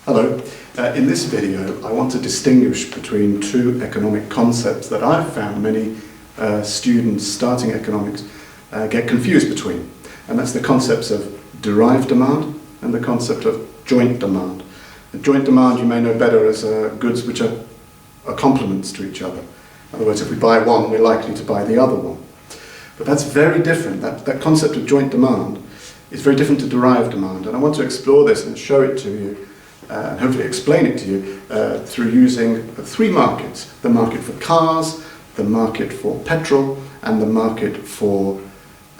Hello. In this video I want to distinguish between two economic concepts that I've found many students starting economics get confused between. And that's the concepts of derived demand and the concept of joint demand. And joint demand you may know better as goods which are complements to each other. In other words, if we buy one, we're likely to buy the other one. But that's very different. That concept of joint demand is very different to derived demand. And I want to explore this and show it to you and hopefully explain it to you through using three markets. The market for cars, the market for petrol, and the market for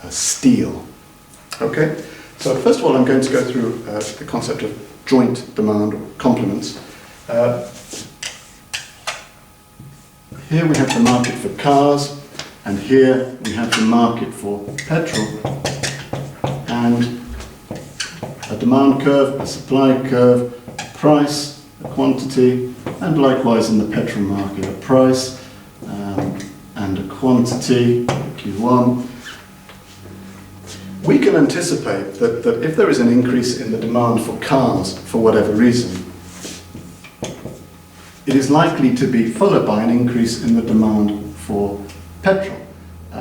steel. Okay? So first of all, I'm going to go through the concept of joint demand, or complements. Here we have the market for cars, and here we have the market for petrol, and a demand curve, a supply curve, a price, a quantity, and likewise in the petrol market, a price and a quantity, Q1. We can anticipate that if there is an increase in the demand for cars for whatever reason, it is likely to be followed by an increase in the demand for petrol.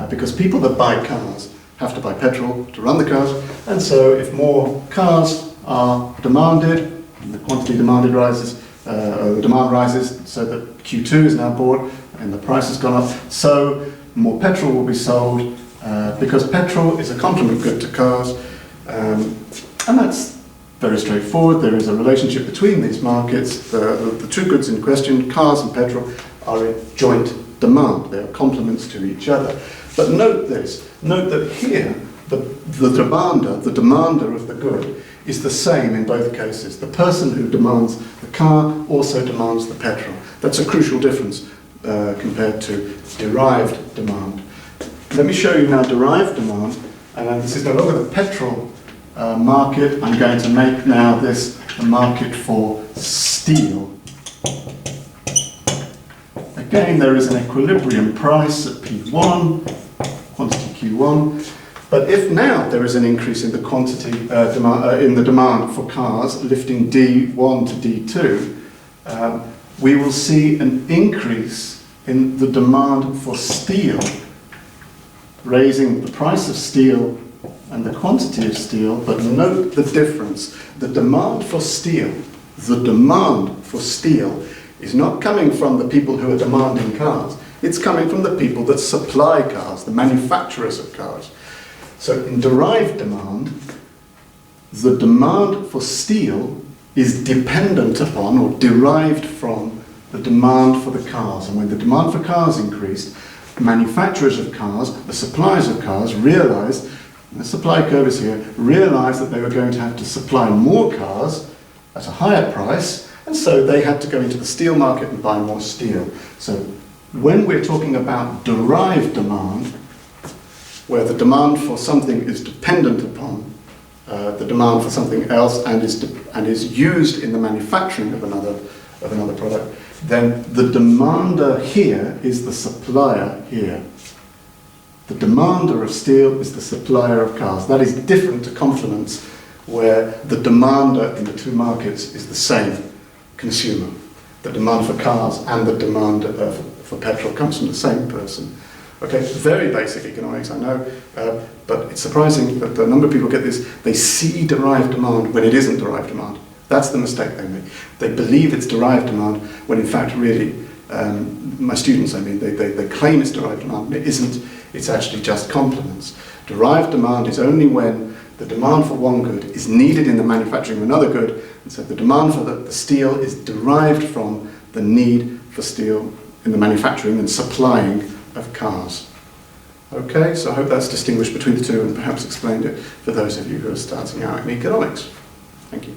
Because people that buy cars have to buy petrol to run the cars, and so if more cars are demanded, and the quantity demanded rises, or the demand rises, so that Q2 is now bought and the price has gone up, so more petrol will be sold, because petrol is a complement good to cars, and that's very straightforward. There is a relationship between these markets. The two goods in question, cars and petrol, are in joint demand. They are complements to each other. But note this, note that here the demander of the good is the same in both cases. The person who demands the car also demands the petrol. That's a crucial difference compared to derived demand. Let me show you now derived demand, and this is no longer the petrol market. I'm going to make now this a market for steel. Again, there is an equilibrium price at P1, quantity Q1, but if now there is an increase in the quantity in the demand for cars, lifting D1 to D2, we will see an increase in the demand for steel, raising the price of steel and the quantity of steel. But note the difference. The demand for steel is not coming from the people who are demanding cars. It's coming from the people that supply cars, the manufacturers of cars. So in derived demand, the demand for steel is dependent upon or derived from the demand for the cars. And when the demand for cars increased, manufacturers of cars, the suppliers of cars, realized, the supply curve is here, realized that they were going to have to supply more cars at a higher price, and so they had to go into the steel market and buy more steel. So when we're talking about derived demand, where the demand for something is dependent upon the demand for something else and is used in the manufacturing of another product, then the demander here is the supplier here. The demander of steel is the supplier of cars. That is different to complements, where the demander in the two markets is the same consumer. The demand for cars and the demand for petrol comes from the same person. Okay, very basic economics, I know, but it's surprising that a number of people get this. They see derived demand when it isn't derived demand. That's the mistake they make. They believe it's derived demand when in fact really, my students, I mean, they claim it's derived demand, and it isn't. It's actually just complements. Derived demand is only when the demand for one good is needed in the manufacturing of another good, and so the demand for the steel is derived from the need for steel in the manufacturing and supplying of cars. Okay, so I hope that's distinguished between the two and perhaps explained it for those of you who are starting out in economics. Thank you.